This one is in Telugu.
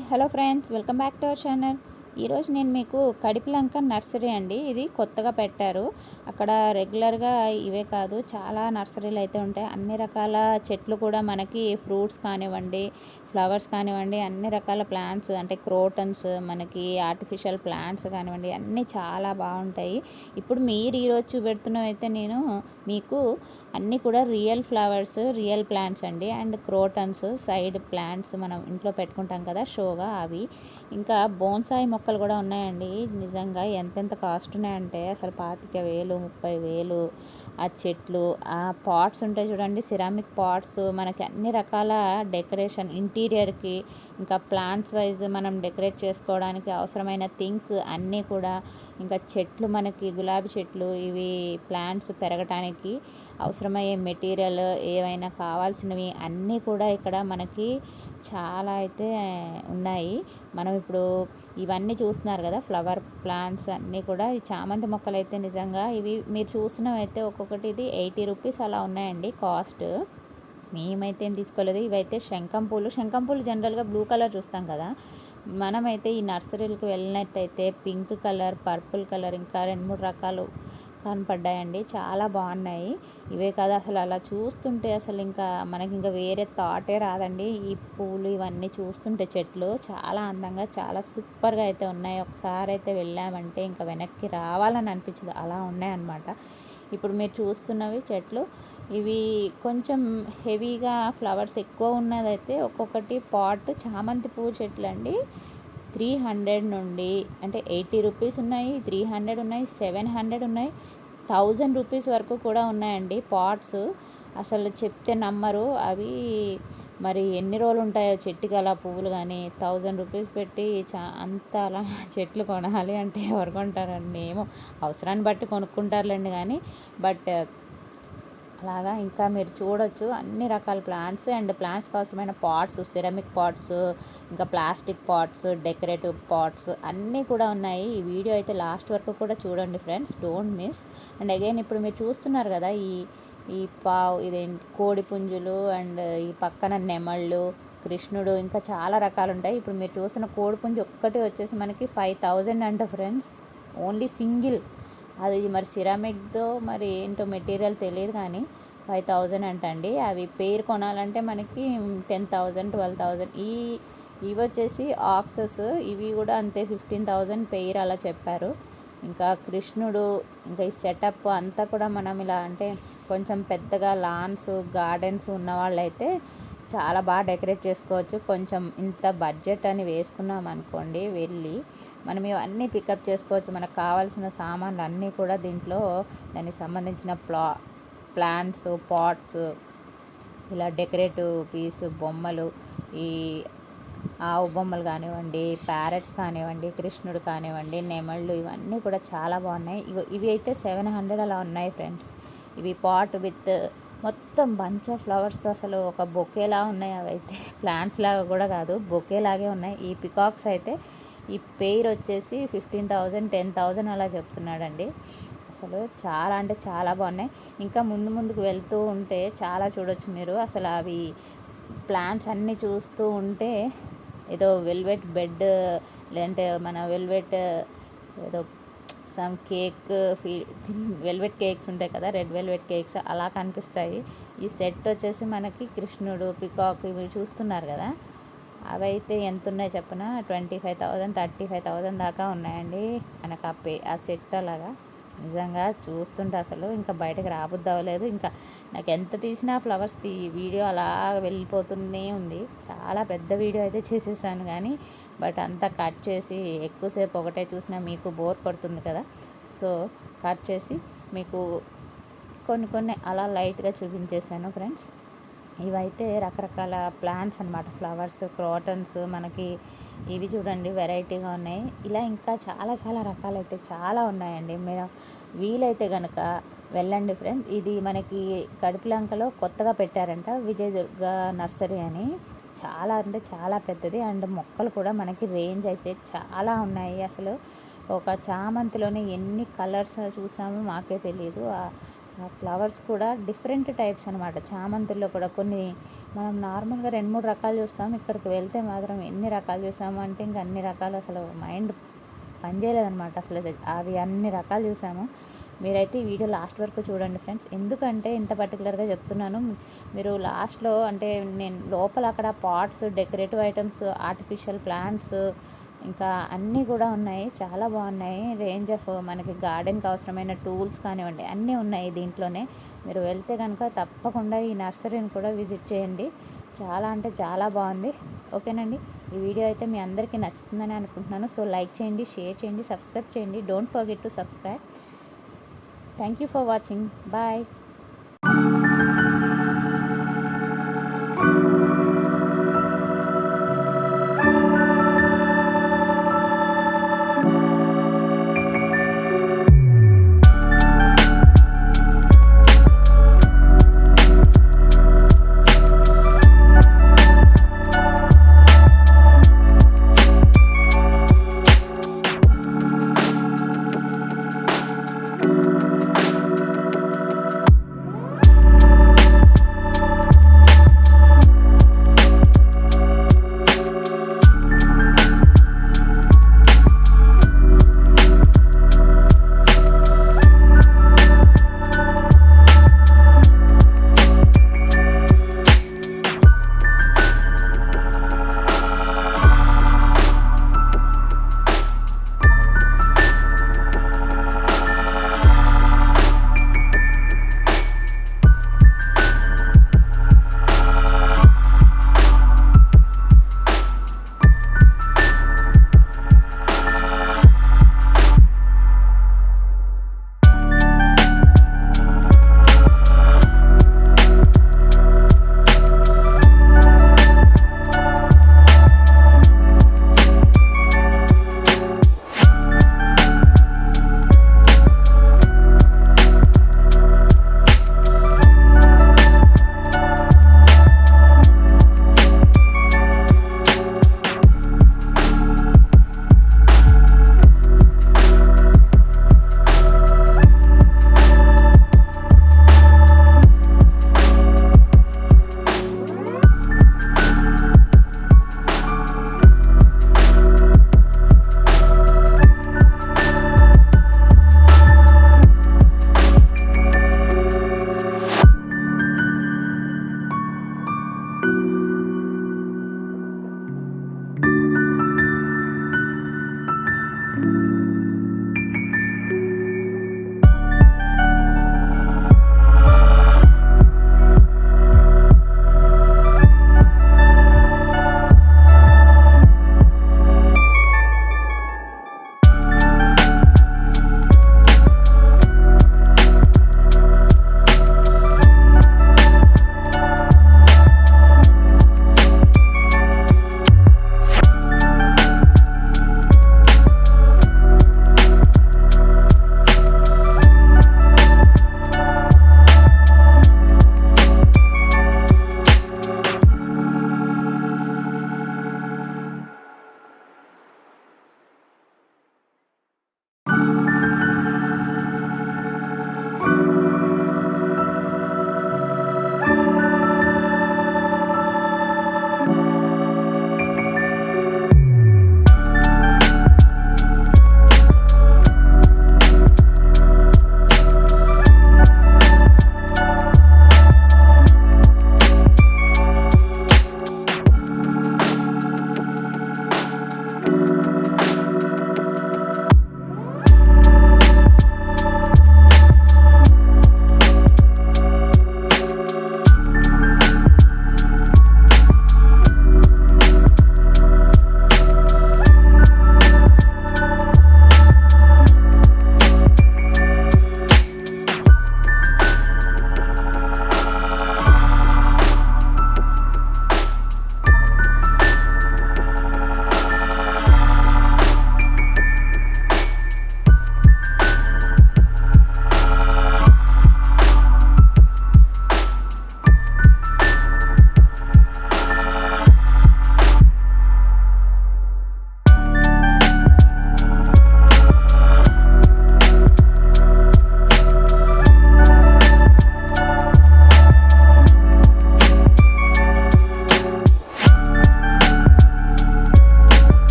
Hi hello friends, welcome back to our channel. ఈరోజు నేను మీకు కడిపిలంక నర్సరీ అండి. ఇది కొత్తగా పెట్టారు. అక్కడ రెగ్యులర్గా ఇవే కాదు, చాలా నర్సరీలు అయితే ఉంటాయి. అన్ని రకాల చెట్లు కూడా మనకి ఫ్రూట్స్ కానివ్వండి, ఫ్లవర్స్ కానివ్వండి, అన్ని రకాల ప్లాంట్స్ అంటే క్రోటన్స్, మనకి ఆర్టిఫిషియల్ ప్లాంట్స్ కానివ్వండి, అన్నీ చాలా బాగుంటాయి. ఇప్పుడు మీరు ఈరోజు చూపెడుతున్నవైతే నేను మీకు అన్నీ కూడా రియల్ ఫ్లవర్స్, రియల్ ప్లాంట్స్ అండి. అండ్ క్రోటన్స్, సైడ్ ప్లాంట్స్ మనం ఇంట్లో పెట్టుకుంటాం కదా షోగా, అవి. ఇంకా బోన్సాయి మొక్కలు కూడా ఉన్నాయండి. నిజంగా ఎంతెంత కాస్ట్ ఉన్నాయంటే అసలు 25,000, 30,000 ఆ చెట్లు. ఆ పాట్స్ ఉంటాయి చూడండి, సిరామిక్ పాట్స్, మనకి అన్ని రకాల డెకరేషన్ ఇంటీరియర్కి, ఇంకా ప్లాంట్స్ వైజ్ మనం డెకరేట్ చేసుకోవడానికి అవసరమైన థింగ్స్ అన్నీ కూడా. ఇంకా చెట్లు, మనకి గులాబీ చెట్లు, ఇవి ప్లాంట్స్ పెరగటానికి అవసరమయ్యే మెటీరియల్ ఏవైనా కావాల్సినవి అన్నీ కూడా ఇక్కడ మనకి చాలా అయితే ఉన్నాయి. మనం ఇప్పుడు ఇవన్నీ చూస్తున్నారు కదా, ఫ్లవర్ ప్లాంట్స్ అన్నీ కూడా. ఈ చామంతి మొక్కలు అయితే నిజంగా ఇవి మీరు చూసినవి అయితే ఒక్కొక్కటి ఇది 80 రూపీస్ అలా ఉన్నాయండి కాస్ట్. మేమైతే ఏం తీసుకోలేదు. ఇవైతే శంఖం పూలు జనరల్గా బ్లూ కలర్ చూస్తాం కదా. మనమైతే ఈ నర్సరీలకు వెళ్ళినట్టయితే పింక్ కలర్, పర్పుల్ కలర్, ఇంకా 2-3 రకాలు కనపడ్డాయండి. చాలా బాగున్నాయి. ఇవే కాదు, అసలు అలా చూస్తుంటే అసలు ఇంకా మనకి ఇంకా వేరే థాటే రాదండి. ఈ పూలు ఇవన్నీ చూస్తుంటే చెట్లు చాలా అందంగా, చాలా సూపర్గా అయితే ఉన్నాయి. ఒకసారి అయితే వెళ్ళామంటే ఇంకా వెనక్కి రావాలని అనిపించదు, అలా ఉన్నాయన్నమాట. ఇప్పుడు మీరు చూస్తున్నవి చెట్లు, ఇవి కొంచెం హెవీగా ఫ్లవర్స్ ఎక్కువ ఉన్నదైతే ఒక్కొక్కటి పాట్ చామంతి పువ్వు చెట్లు అండి. 300 నుండి అంటే 80 రూపీస్ ఉన్నాయి, 300 ఉన్నాయి, 700 ఉన్నాయి, 1000 రూపీస్ వరకు కూడా ఉన్నాయండి పాట్స్. అసలు చెప్తే నమ్మరు. అవి మరి ఎన్ని రోజులు ఉంటాయో చెట్టుకి అలా పువ్వులు. కానీ 1000 రూపీస్ పెట్టి అంత అలా చెట్లు కొనాలి అంటే ఎవరు కొంటారండి? ఏమో అవసరాన్ని బట్టి కొనుక్కుంటారులేండి. కానీ బట్ అలాగా ఇంకా మీరు చూడొచ్చు అన్ని రకాల ప్లాంట్స్. అండ్ ప్లాంట్స్కి అవసరమైన పాట్స్, సిరమిక్ పాట్స్, ఇంకా ప్లాస్టిక్ పాట్స్, డెకరేటివ్ పాట్స్ అన్నీ కూడా ఉన్నాయి. ఈ వీడియో అయితే లాస్ట్ వరకు కూడా చూడండి friends, don't miss. And again ఇప్పుడు మీరు చూస్తున్నారు కదా, ఈ ఇదేంటి కోడి పుంజులు, అండ్ ఈ పక్కన నెమళ్ళు, కృష్ణుడు, ఇంకా చాలా రకాలు ఉంటాయి. ఇప్పుడు మీరు చూసిన కోడి పుంజు ఒక్కటి వచ్చేసి మనకి 5,000 అంట ఫ్రెండ్స్, ఓన్లీ సింగిల్. అది మరి సిరామిక్తో మరి ఏంటో మెటీరియల్ తెలియదు, కానీ 5,000 అంటండి. అవి పేరు కొనాలంటే మనకి 10,000, 12,000. ఇవి వచ్చేసి ఆక్సెస్, ఇవి కూడా అంతే 15,000 పెయిర్ అలా చెప్పారు. ఇంకా కృష్ణుడు, ఇంకా ఈ సెటప్ అంతా కూడా మనం ఇలా అంటే కొంచెం పెద్దగా లాన్స్, గార్డెన్స్ ఉన్న వాళ్ళైతే చాలా బాగా డెకరేట్ చేసుకోవచ్చు. కొంచెం ఇంత బడ్జెట్ అని వేసుకున్నాం అనుకోండి, వెళ్ళి మనం ఇవన్నీ పికప్ చేసుకోవచ్చు. మనకు కావాల్సిన సామాన్లు అన్నీ కూడా దీంట్లో, దానికి సంబంధించిన ప్లాంట్స్, పాట్స్, ఇలా డెకరేటివ్ పీస్ బొమ్మలు, ఈ ఆవు బొమ్మలు కానివ్వండి, ప్యారెట్స్ కానివ్వండి, కృష్ణుడు కానివ్వండి, నెమళ్ళు, ఇవన్నీ కూడా చాలా బాగున్నాయి. ఇవి అయితే 700 అలా ఉన్నాయి ఫ్రెండ్స్. ఇవి పాట్ విత్ మొత్తం బంచ్ ఆఫ్ ఫ్లవర్స్తో అసలు ఒక బొకేలా ఉన్నాయి. అవి అయితే ప్లాంట్స్ లాగా కూడా కాదు, బొకేలాగే ఉన్నాయి. ఈ పికాక్స్ అయితే ఈ పెయిర్ వచ్చేసి 15,000, 10,000 అలా చెప్తున్నాడండి. అసలు చాలా అంటే చాలా బాగున్నాయి. ఇంకా ముందుకు వెళ్తూ ఉంటే చాలా చూడొచ్చు మీరు. అసలు అవి ప్లాంట్స్ అన్నీ చూస్తూ ఉంటే ఏదో వెల్వెట్ బెడ్, లేదంటే మన వెల్వెట్ ఏదో సమ్ కేక్, వెల్వెట్ కేక్స్ ఉంటాయి కదా, రెడ్ వెల్వెట్ కేక్స్ అలా కనిపిస్తాయి. ఈ సెట్ వచ్చేసి మనకి కృష్ణుడు, పికాక్, ఇవి చూస్తున్నారు కదా, అవైతే ఎంత ఉన్నాయి చెప్పిన 25,000, 35,000 దాకా ఉన్నాయండి మనకు ఆ సెట్. అలాగా నిజంగా చూస్తుంటే అసలు ఇంకా బయటకు రాబుద్ది అవ్వలేదు. ఇంకా నాకు ఎంత తీసినా ఫ్లవర్స్ వీడియో అలా వెళ్ళిపోతూనే ఉంది. చాలా పెద్ద వీడియో అయితే చేసేసాను, కానీ బట్ అంతా కట్ చేసి ఎక్కువసేపు ఒకటే చూసినా మీకు బోర్ పడుతుంది కదా, సో కట్ చేసి మీకు కొన్ని అలా లైట్గా చూపించేసాను ఫ్రెండ్స్. ఇవైతే రకరకాల ప్లాంట్స్ అనమాట, ఫ్లవర్స్, క్రోటన్స్, మనకి ఇవి చూడండి వెరైటీగా ఉన్నాయి. ఇలా ఇంకా చాలా రకాలైతే చాలా ఉన్నాయండి. మీరు వీలైతే కనుక వెళ్ళండి ఫ్రెండ్స్. ఇది మనకి కడిపిలంకలో కొత్తగా పెట్టారంట, విజయదుర్గ నర్సరీ అని. చాలా అంటే చాలా పెద్దది. అండ్ మొక్కలు కూడా మనకి రేంజ్ అయితే చాలా ఉన్నాయి. అసలు ఒక చామంతిలోనే ఎన్ని కలర్స్ చూసామో మాకే తెలియదు. ఆ ఫ్లవర్స్ కూడా డిఫరెంట్ టైప్స్ అనమాట. చామంతుల్లో కూడా కొన్ని మనం నార్మల్గా 2-3 రకాలు చూస్తాం. ఇక్కడికి వెళ్తే మాత్రం ఎన్ని రకాలు చూసాము అంటే ఇంకా అన్ని రకాలు అసలు మైండ్ పనిచేయలేదనమాట. అసలు అవి అన్ని రకాలు చూసాము. మీరైతే ఈ వీడియో లాస్ట్ వరకు చూడండి ఫ్రెండ్స్. ఎందుకంటే ఇంత పర్టికులర్గా చెప్తున్నాను, మీరు లాస్ట్లో అంటే నేను లోపల అక్కడ pots, decorative items, artificial plants ఇంకా అన్నీ కూడా ఉన్నాయి. చాలా బాగున్నాయి. రేంజ్ ఆఫ్ మనకి గార్డెన్కి అవసరమైన టూల్స్ కానివ్వండి అన్నీ ఉన్నాయి దీంట్లోనే. మీరు వెళ్తే కనుక తప్పకుండా ఈ నర్సరీని కూడా విజిట్ చేయండి. చాలా అంటే చాలా బాగుంది. ఓకేనండి, ఈ వీడియో అయితే మీ అందరికీ నచ్చుతుందని అనుకుంటున్నాను. సో లైక్ చేయండి, షేర్ చేయండి, సబ్స్క్రైబ్ చేయండి. Don't forget to subscribe. Thank you for watching. Bye.